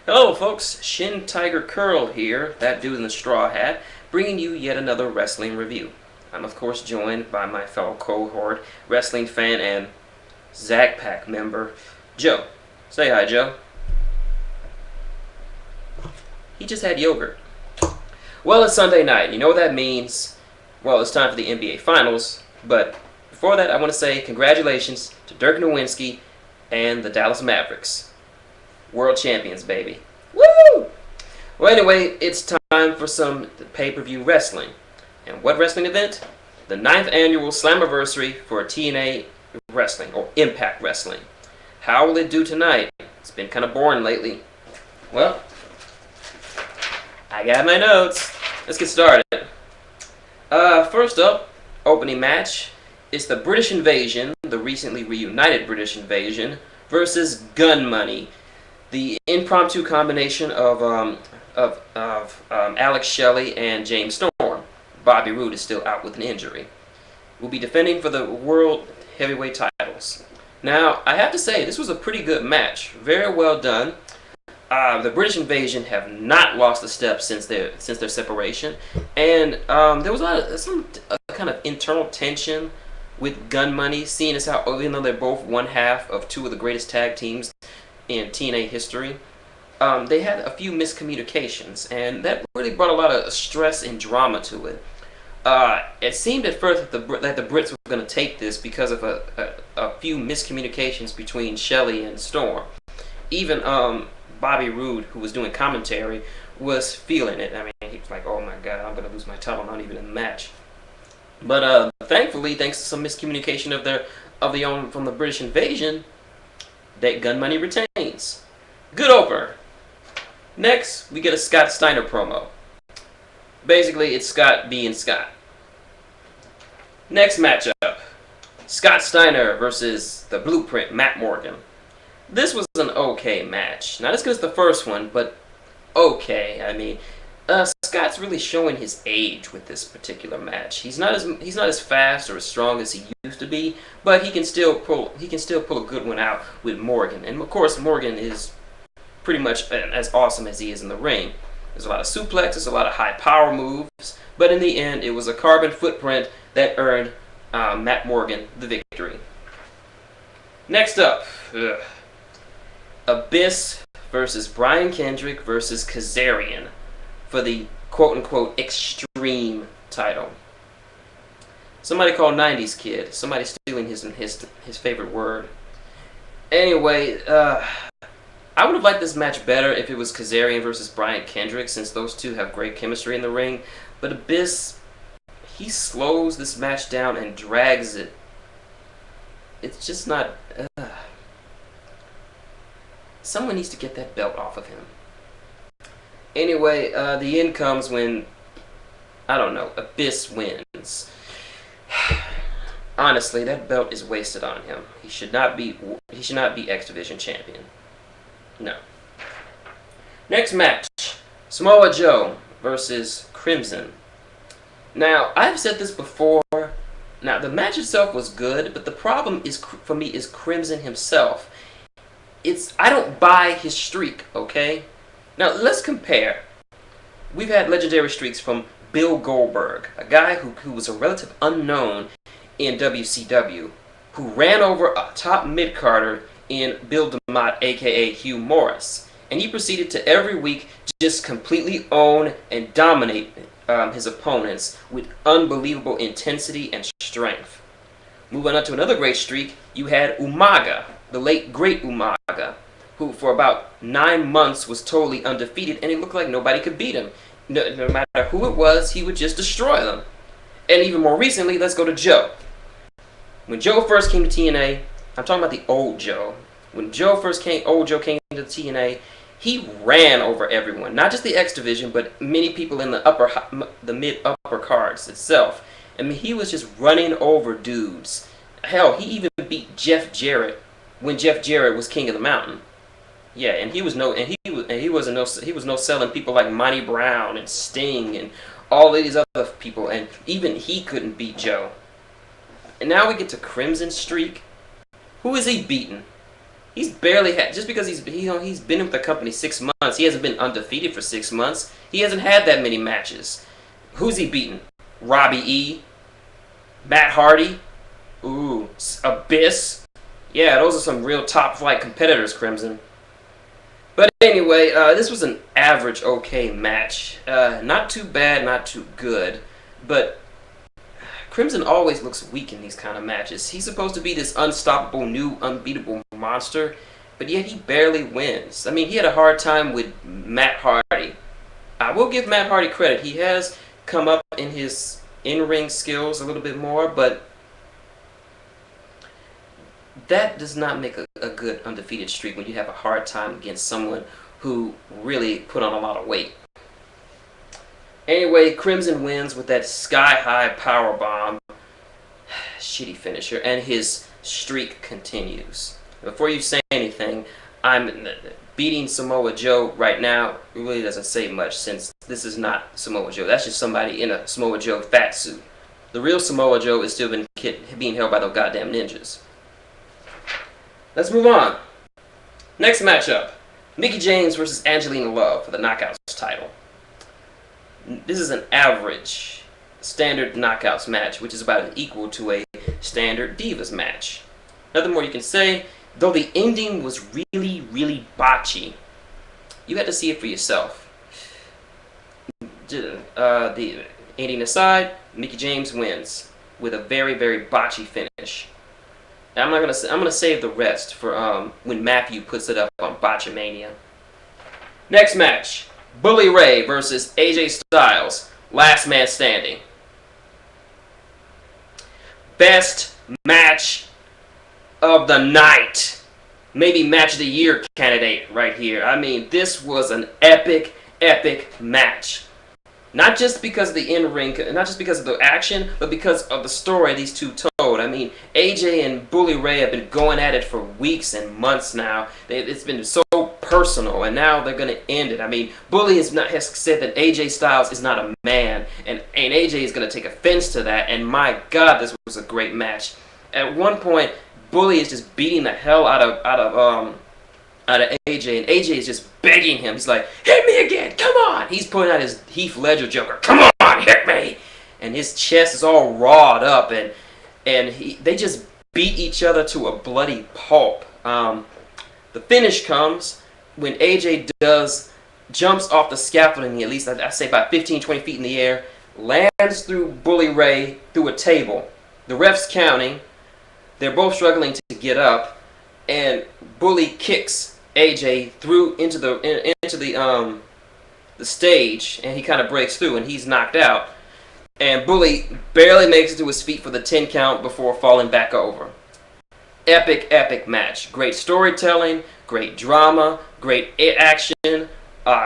Hello folks, shintigercurl here, that dude in the straw hat, bringing you yet another wrestling review. I'm of course joined by my fellow cohort, wrestling fan and Zach Pack member, Joe. Say hi, Joe. He just had yogurt. Well, it's Sunday night. You know what that means? Well, it's time for the NBA Finals, but before that I want to say congratulations to Dirk Nowitzki and the Dallas Mavericks. World champions, baby. Woo! Well, anyway, it's time for some pay-per-view wrestling. And what wrestling event? The 9th annual Slammaversary for TNA Wrestling, or Impact Wrestling. How will it do tonight? It's been kind of boring lately. Well, I got my notes. Let's get started. First up, opening match. It's the British Invasion, the recently reunited British Invasion, versus Gun Money. The impromptu combination of Alex Shelley and James Storm. Bobby Roode is still out with an injury. Will be defending for the World Heavyweight titles. Now, I have to say, this was a pretty good match. Very well done. The British Invasion have not lost a step since their separation, and there was some kind of internal tension with Gun Money, seeing as how even though they're both one half of two of the greatest tag teams in TNA history, they had a few miscommunications, and that really brought a lot of stress and drama to it. It seemed at first that the Brits were going to take this because of a few miscommunications between Shelley and Storm. Even Bobby Roode, who was doing commentary, was feeling it. I mean, he was like, "Oh my God, I'm going to lose my title, not even in the match." But thankfully, thanks to some miscommunication from the British Invasion, that Gun Money retains. Good over. Next, we get a Scott Steiner promo. Basically, it's Scott being Scott. Next matchup, Scott Steiner versus the Blueprint, Matt Morgan. This was an okay match. Not as good as the first one, but okay. I mean, Scott's really showing his age with this particular match. He's not as fast or as strong as he used to be, but he can still pull a good one out with Morgan. And of course, Morgan is pretty much as awesome as he is in the ring. There's a lot of suplexes, a lot of high power moves, but in the end, it was a carbon footprint that earned Matt Morgan the victory. Next up, Abyss versus Brian Kendrick versus Kazarian for the quote-unquote extreme title. Somebody called 90s Kid. Somebody stealing his favorite word. Anyway, I would have liked this match better if it was Kazarian versus Brian Kendrick, since those two have great chemistry in the ring. But Abyss, he slows this match down and drags it. It's just not... Someone needs to get that belt off of him. Anyway, the end comes when, I don't know, Abyss wins. Honestly, that belt is wasted on him. He should not be X Division champion. No. Next match, Samoa Joe versus Crimson. Now, I've said this before. Now, the match itself was good, but the problem is for me is Crimson himself. I don't buy his streak, okay? Now, let's compare. We've had legendary streaks from Bill Goldberg, a guy who was a relative unknown in WCW, who ran over a top mid-carder in Bill DeMott, a.k.a. Hugh Morris. And he proceeded to every week just completely own and dominate his opponents with unbelievable intensity and strength. Moving on to another great streak, you had Umaga, the late great Umaga, who for about 9 months was totally undefeated, and it looked like nobody could beat him. No matter who it was, he would just destroy them. And even more recently, let's go to Joe. When Joe first came to TNA, I'm talking about the old Joe. When old Joe came to TNA, he ran over everyone. Not just the X Division, but many people in the mid-upper cards itself. I mean, he was just running over dudes. Hell, he even beat Jeff Jarrett when Jeff Jarrett was king of the mountain. Yeah, and he was no selling people like Monty Brown and Sting and all of these other people, and even he couldn't beat Joe. And now we get to Crimson Streak. Who is he beating? He's barely had, just because he's been with the company 6 months. He hasn't been undefeated for 6 months. He hasn't had that many matches. Who's he beaten? Robbie E, Matt Hardy, ooh, Abyss. Yeah, those are some real top flight competitors, Crimson. But anyway, this was an average okay match. Not too bad, not too good. But Crimson always looks weak in these kind of matches. He's supposed to be this unstoppable, new, unbeatable monster, but yet he barely wins. I mean, he had a hard time with Matt Hardy. I will give Matt Hardy credit. He has come up in his in-ring skills a little bit more, but that does not make a good undefeated streak when you have a hard time against someone who really put on a lot of weight. Anyway, Crimson wins with that sky-high power bomb. Shitty finisher, and his streak continues. Before you say anything, I'm beating Samoa Joe right now. It really doesn't say much, since this is not Samoa Joe. That's just somebody in a Samoa Joe fat suit. The real Samoa Joe is still being held by those goddamn ninjas. Let's move on. Next matchup, Mickie James versus Angelina Love for the Knockouts title. This is an average standard Knockouts match, which is about equal to a standard Divas match. Nothing more you can say, though the ending was really, really botchy. You had to see it for yourself. The ending aside, Mickie James wins with a very, very botchy finish. I'm gonna save the rest for when Matthew puts it up on Botchamania. Next match, Bully Ray versus AJ Styles, last man standing. Best match of the night. Maybe match of the year candidate right here. I mean, this was an epic, epic match. Not just because of the in-ring, not just because of the action, but because of the story these two told. I mean, AJ and Bully Ray have been going at it for weeks and months now. It's been so personal, and now they're going to end it. I mean, Bully has said that AJ Styles is not a man, and AJ is going to take offense to that, and my God, this was a great match. At one point, Bully is just beating the hell out of AJ, and AJ is just begging him. He's like, hit me again, come on! He's pulling out his Heath Ledger Joker, come on, hit me! And his chest is all rawed up, and they just beat each other to a bloody pulp. The finish comes when AJ jumps off the scaffolding, at least I say about 15, 20 feet in the air, lands through Bully Ray through a table. The ref's counting. They're both struggling to get up, and Bully kicks AJ through into the stage, and he kind of breaks through, and he's knocked out. And Bully barely makes it to his feet for the 10 count before falling back over. Epic, epic match. Great storytelling, great drama, great action,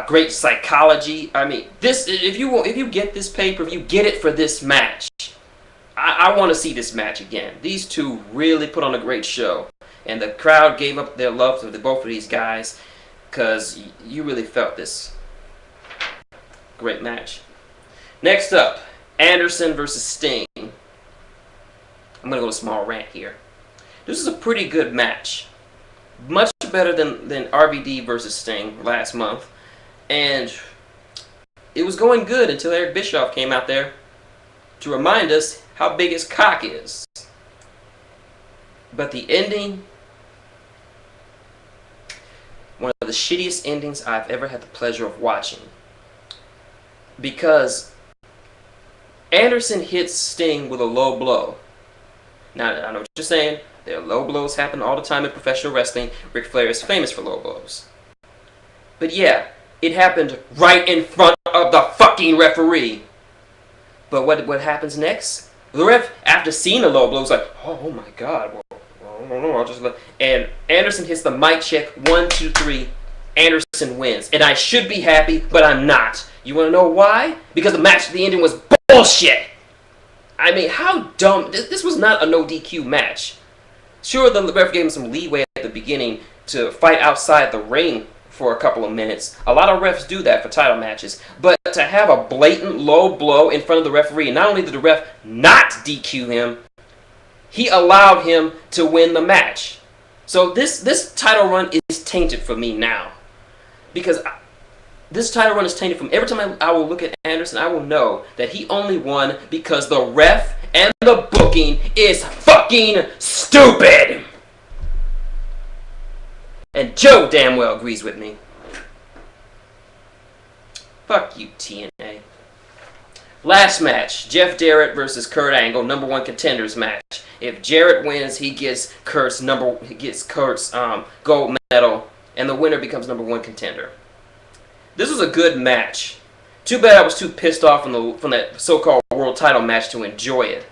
great psychology. I mean, this if you get this pay-per-view, get it for this match. I want to see this match again. These two really put on a great show. And the crowd gave up their love to both of these guys because you really felt this great match. Next up, Anderson versus Sting. I'm going to go to a small rant here. This is a pretty good match. Much better than RVD versus Sting last month. And it was going good until Eric Bischoff came out there to remind us how big his cock is. But the ending, one of the shittiest endings I've ever had the pleasure of watching. Because Anderson hits Sting with a low blow. Now, I know what you're saying. There are low blows happen all the time in professional wrestling. Ric Flair is famous for low blows. But yeah, it happened right in front of the fucking referee. But what happens next? The ref, after seeing the low blow, is like, oh my God, well, I'll just let. And Anderson hits the mic check, 1, 2, 3. Anderson wins. And I should be happy, but I'm not. You want to know why? Because the ending was bullshit. I mean, how dumb. This was not a no DQ match. Sure, the ref gave him some leeway at the beginning to fight outside the ring for a couple of minutes. A lot of refs do that for title matches. But to have a blatant low blow in front of the referee, and not only did the ref not DQ him, he allowed him to win the match. So this title run is tainted for me now. Because this title run is tainted from every time I will look at Anderson, I will know that he only won because the ref and the booking is fucking stupid. And Joe damn well agrees with me. Fuck you, TNA. Last match, Jeff Jarrett versus Kurt Angle, #1 contenders match. If Jarrett wins, he gets Kurt's gold medal, and the winner becomes #1 contender. This was a good match. Too bad I was too pissed off from that so-called world title match to enjoy it.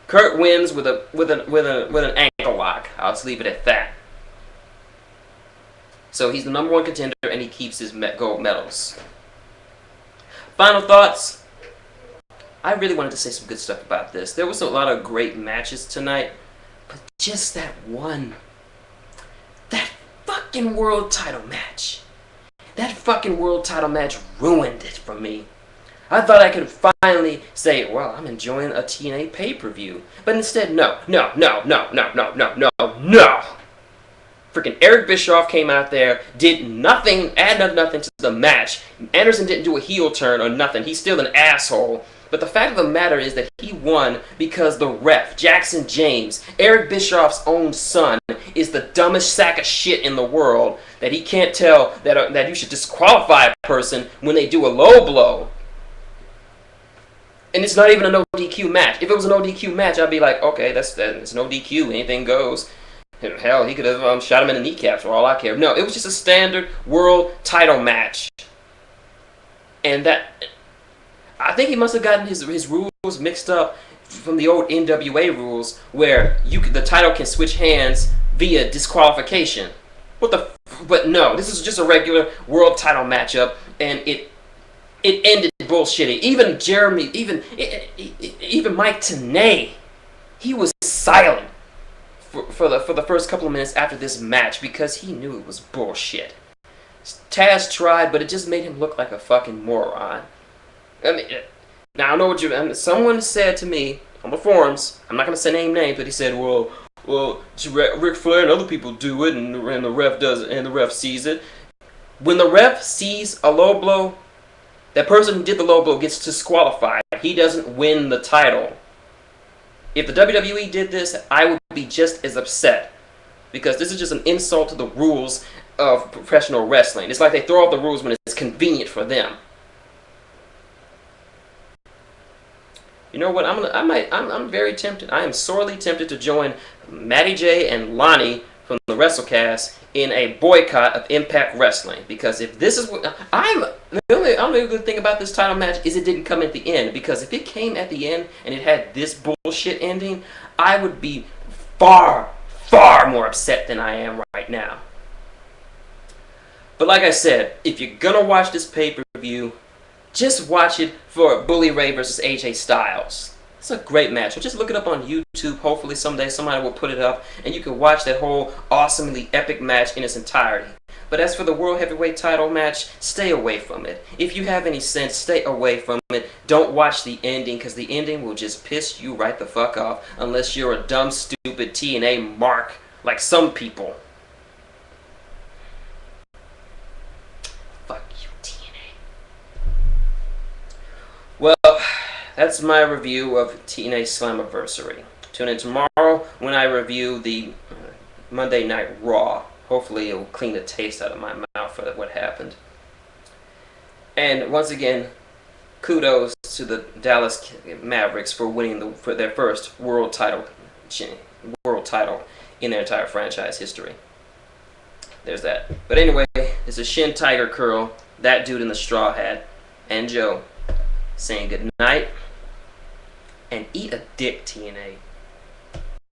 Kurt wins with an ankle lock. I'll just leave it at that. So he's the #1 contender, and he keeps his gold medals. Final thoughts. I really wanted to say some good stuff about this. There was a lot of great matches tonight, but just that fucking world title match. That fucking world title match ruined it for me. I thought I could finally say, well, I'm enjoying a TNA pay-per-view. But instead, no. Freaking Eric Bischoff came out there, did nothing, added nothing to the match. Anderson didn't do a heel turn or nothing. He's still an asshole. But the fact of the matter is that he won because the ref, Jackson James, Eric Bischoff's own son, is the dumbest sack of shit in the world, that he can't tell that you should disqualify a person when they do a low blow. And it's not even a no DQ match. If it was a no DQ match, I'd be like, okay, it's no DQ, anything goes. Hell, he could have shot him in the kneecaps for all I care. No, it was just a standard world title match. And I think he must have gotten his rules mixed up from the old NWA rules, where the title can switch hands via disqualification. But no, this is just a regular world title matchup, and it ended bullshitty. Even even Mike Tenay, he was silent for the first couple of minutes after this match because he knew it was bullshit. Taz tried, but it just made him look like a fucking moron. I mean, now I know what someone said to me on the forums. I'm not gonna say names, but he said, "Well, Ric Flair and other people do it, and the ref does it, and the ref sees it." When the ref sees a low blow, that person who did the low blow gets disqualified. He doesn't win the title. If the WWE did this, I would be just as upset, because this is just an insult to the rules of professional wrestling. It's like they throw out the rules when it's convenient for them. You know what? I'm very tempted. I am sorely tempted to join Matty J and Lonnie from the WrestleCast in a boycott of Impact Wrestling, because if this is what the only good thing about this title match is it didn't come at the end. Because if it came at the end and it had this bullshit ending, I would be far more upset than I am right now. But like I said, if you're gonna watch this pay-per-view, just watch it for Bully Ray versus AJ Styles. It's a great match. So just look it up on YouTube. Hopefully someday somebody will put it up, and you can watch that whole awesomely epic match in its entirety. But as for the World Heavyweight title match, stay away from it. If you have any sense, stay away from it. Don't watch the ending, because the ending will just piss you right the fuck off, unless you're a dumb, stupid TNA mark like some people. Fuck you, TNA. Well, that's my review of TNA Slammaversary. Tune in tomorrow when I review the Monday Night Raw. Hopefully it will clean the taste out of my mouth for what happened. And once again, kudos to the Dallas Mavericks for winning for their first world title in their entire franchise history. There's that. But anyway, this is shintigercurl, that dude in the straw hat, and Joe saying good night and eat a dick, TNA.